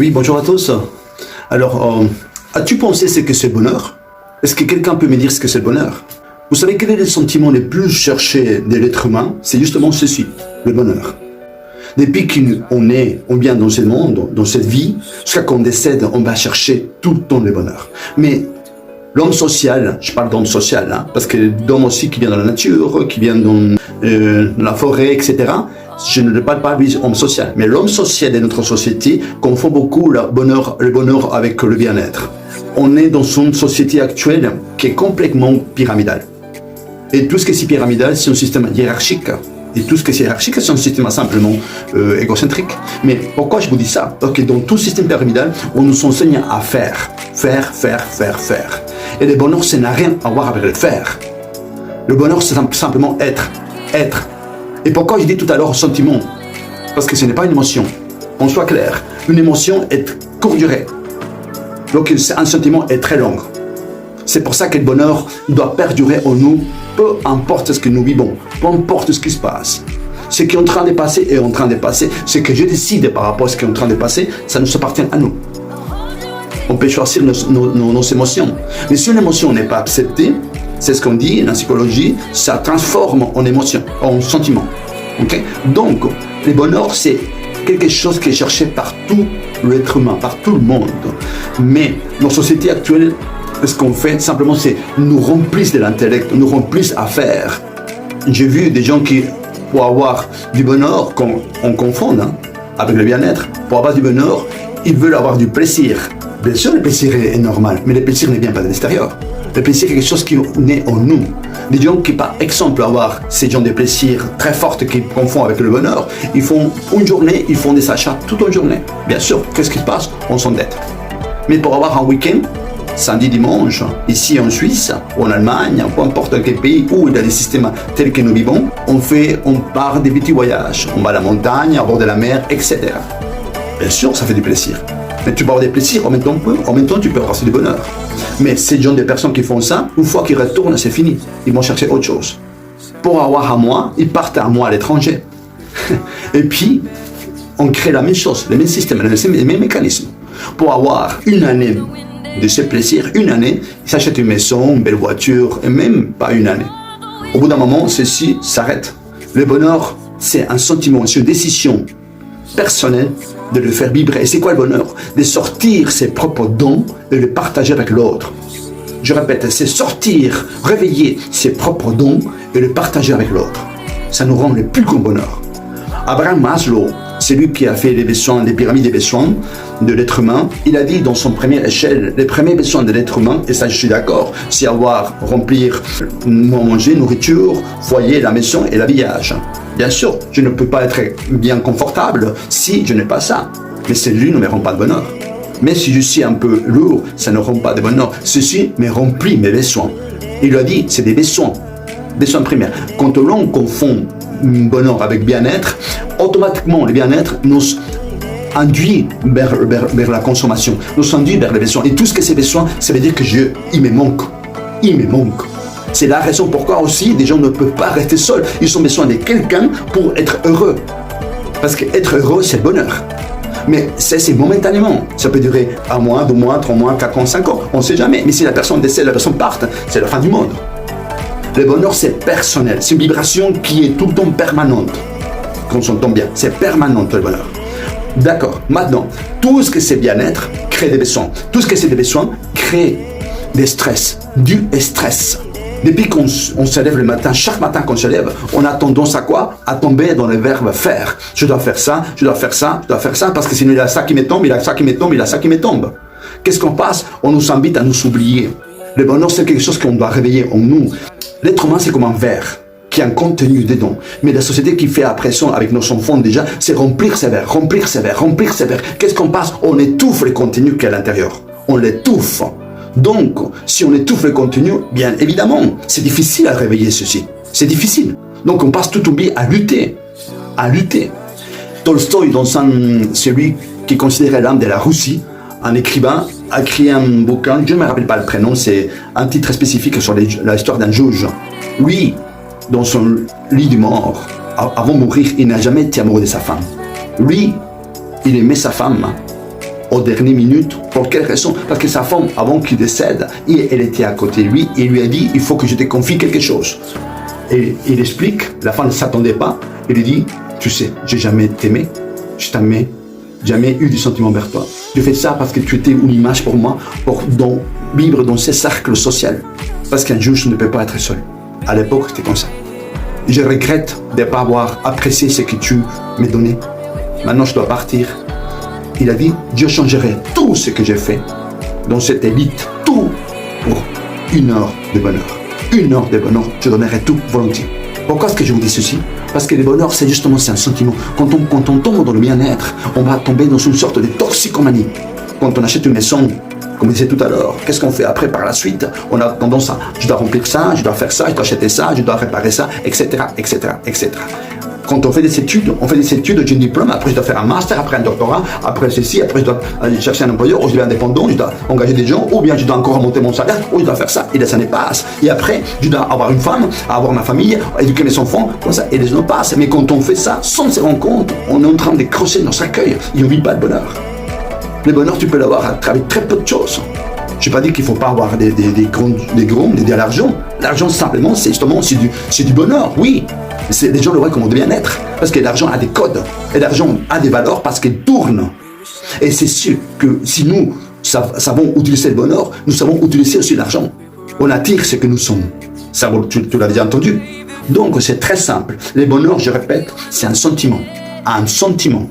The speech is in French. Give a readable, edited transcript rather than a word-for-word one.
Oui, bonjour à tous. Alors, as-tu pensé ce que c'est le bonheur? Est-ce que quelqu'un peut me dire ce que c'est le bonheur? Vous savez quel est le sentiment le plus cherché de l'être humain? C'est justement ceci, le bonheur. Depuis qu'on est, on vient dans ce monde, dans cette vie, jusqu'à qu'on décède, on va chercher tout le temps le bonheur. Mais l'homme social, je parle d'homme social, hein, parce que l'homme aussi qui vient dans la nature, qui vient dans la forêt, etc., je ne parle pas d'homme social. Mais l'homme social de notre société confond beaucoup le bonheur avec le bien-être. On est dans une société actuelle qui est complètement pyramidale. Et tout ce qui est pyramidal, c'est un système hiérarchique. Et tout ce qui est hiérarchique, c'est un système simplement égocentrique. Mais pourquoi je vous dis ça? Parce que dans tout système pyramidal, on nous enseigne à faire. Et le bonheur, ça n'a rien à voir avec le faire. Le bonheur, c'est simplement être. Et pourquoi je dis tout à l'heure sentiment? Parce que ce n'est pas une émotion. On soit clair. Une émotion est courte durée. Donc un sentiment est très long. C'est pour ça que le bonheur doit perdurer en nous, peu importe ce que nous vivons, peu importe ce qui se passe. Ce qui est en train de passer est en train de passer. Ce que je décide par rapport à ce qui est en train de passer, ça nous appartient à nous. On peut choisir nos émotions. Mais si une émotion n'est pas acceptée, c'est ce qu'on dit en psychologie, ça transforme en émotion, en sentiment. Okay? Donc, le bonheur, c'est quelque chose qui est cherché par tout l'être humain, par tout le monde. Mais nos sociétés actuelles, ce qu'on fait simplement, c'est nous remplissent de l'intellect, nous remplissent à faire. J'ai vu des gens qui, pour avoir du bonheur, qu'on confonde avec le bien-être, pour avoir du bonheur, ils veulent avoir du plaisir. Bien sûr, le plaisir est normal, mais le plaisir ne vient pas de l'extérieur. Le plaisir est quelque chose qui naît en nous. Des gens qui, par exemple, avoir ces genres de plaisirs très forts qu'ils confondent avec le bonheur, ils font une journée, ils font des achats toute une journée. Bien sûr, qu'est-ce qui se passe? On s'endette. Mais pour avoir un week-end, samedi, dimanche, ici en Suisse, ou en Allemagne, peu importe dans quel pays où il y a des systèmes tels que nous vivons, on part des petits voyages. On va à la montagne, à bord de la mer, etc. Bien sûr, ça fait du plaisir. Mais tu peux avoir des plaisirs, en même temps tu peux avoir du bonheur. Mais ces gens de personnes qui font ça, une fois qu'ils retournent, c'est fini. Ils vont chercher autre chose. Pour avoir un mois, ils partent un mois à l'étranger. Et puis, on crée la même chose, le même système, les mêmes mécanismes. Pour avoir une année de ce plaisir, une année, ils s'achètent une maison, une belle voiture, et même pas une année. Au bout d'un moment, ceci s'arrête. Le bonheur, c'est un sentiment, c'est une décision personnelle de le faire vibrer. Et c'est quoi le bonheur? De sortir ses propres dons et de les partager avec l'autre. Je répète, c'est sortir, réveiller ses propres dons et les partager avec l'autre. Ça nous rend le plus grand bonheur. Abraham Maslow, c'est lui qui a fait les besoins, les pyramides des besoins de l'être humain. Il a dit dans son première échelle, les premiers besoins de l'être humain, et ça je suis d'accord, c'est remplir, manger, nourriture, foyer, la maison et l'habillage. Bien sûr, je ne peux pas être bien confortable si je n'ai pas ça. Mais celui ne me rend pas de bonheur. Mais si je suis un peu lourd, ça ne rend pas de bonheur. Ceci me remplit mes besoins. Il lui a dit, c'est des besoins primaires. Quand l'on confond bonheur avec bien-être, automatiquement le bien-être nous induit vers la consommation, nous induit vers les besoins. Et tout ce que c'est besoin, ça veut dire que il me manque. C'est la raison pourquoi aussi des gens ne peuvent pas rester seuls. Ils ont besoin de quelqu'un pour être heureux. Parce qu'être heureux, c'est le bonheur. Mais c'est momentanément. Ça peut durer 1 mois, 2 mois, 3 mois, 4 ans, 5 ans. On ne sait jamais. Mais si la personne décède, la personne part, c'est la fin du monde. Le bonheur, c'est personnel. C'est une vibration qui est tout le temps permanente. Qu'on s'entend bien. C'est permanent, le bonheur. D'accord. Maintenant, tout ce que c'est bien-être crée des besoins. Tout ce que c'est des besoins crée des stress. Du stress. Depuis qu'on se lève le matin, chaque matin qu'on se lève, on a tendance à quoi? À tomber dans le verbe faire. Je dois faire ça, je dois faire ça, je dois faire ça, parce que sinon il y a ça qui me tombe, il y a ça qui me tombe, il y a ça qui me tombe. Qu'est-ce qu'on passe? On nous invite à nous oublier. Le bonheur, c'est quelque chose qu'on doit réveiller en nous. L'être humain, c'est comme un verre qui a un contenu dedans. Mais la société qui fait après ça avec nos enfants déjà, c'est remplir ces verres, remplir ces verres, remplir ces verres. Qu'est-ce qu'on passe? On étouffe le contenu qui est à l'intérieur. On l'étouffe. Donc, si on étouffe le contenu, bien évidemment, c'est difficile à réveiller ceci. C'est difficile. Donc, on passe tout oublié à lutter. À lutter. Tolstoï, celui qui considérait l'âme de la Russie, un écrivain, a écrit un bouquin, je ne me rappelle pas le prénom, c'est un titre spécifique sur l'histoire d'un juge. Lui, dans son lit de mort, avant de mourir, il n'a jamais été amoureux de sa femme. Lui, il aimait sa femme. aux dernières minutes. Pour quelle raison? Parce que sa femme, avant qu'il décède, elle était à côté de lui et lui a dit, il faut que je te confie quelque chose. Et il explique, la femme ne s'attendait pas, il lui dit, tu sais, j'ai jamais t'aimé, je t'aimais, jamais eu du sentiment vers toi. Je fais ça parce que tu étais une image pour moi, pour vivre dans ce cercle social. Parce qu'un juge ne peut pas être seul. À l'époque, c'était comme ça. Je regrette de ne pas avoir apprécié ce que tu m'as donné. Maintenant, je dois partir. Il a dit, Dieu changerait tout ce que j'ai fait dans cette élite, tout pour 1 heure de bonheur. 1 heure de bonheur, je donnerai tout volontiers. Pourquoi est-ce que je vous dis ceci? Parce que le bonheur, c'est justement un sentiment. Quand on tombe dans le bien-être, on va tomber dans une sorte de toxicomanie. Quand on achète une maison, comme je disais tout à l'heure, qu'est-ce qu'on fait après par la suite? On a tendance à, je dois remplir ça, je dois faire ça, je dois acheter ça, je dois réparer ça, etc., etc., etc. Quand on fait des études, j'ai un diplôme, après je dois faire un master, après un doctorat, après ceci, après je dois aller chercher un employeur, ou je dois être indépendant, je dois engager des gens, ou bien je dois encore monter mon salaire, ou je dois faire ça, et les années passent. Et après, je dois avoir une femme, avoir ma famille, éduquer mes enfants, comme ça, et les années passent. Mais quand on fait ça, sans se rendre compte, on est en train de creuser notre accueil, et on ne vit pas de bonheur. Le bonheur, tu peux l'avoir à travers très peu de choses. Je n'ai pas dit qu'il ne faut pas avoir des de l'argent. L'argent, simplement, c'est justement, c'est du bonheur, oui. Les gens le voient comme de bien-être. Parce que l'argent a des codes. Et l'argent a des valeurs parce qu'il tourne. Et c'est sûr que si nous savons utiliser le bonheur, nous savons utiliser aussi l'argent. On attire ce que nous sommes. Ça, tu l'as déjà entendu. Donc, c'est très simple. Le bonheur, je répète, c'est un sentiment. Un sentiment.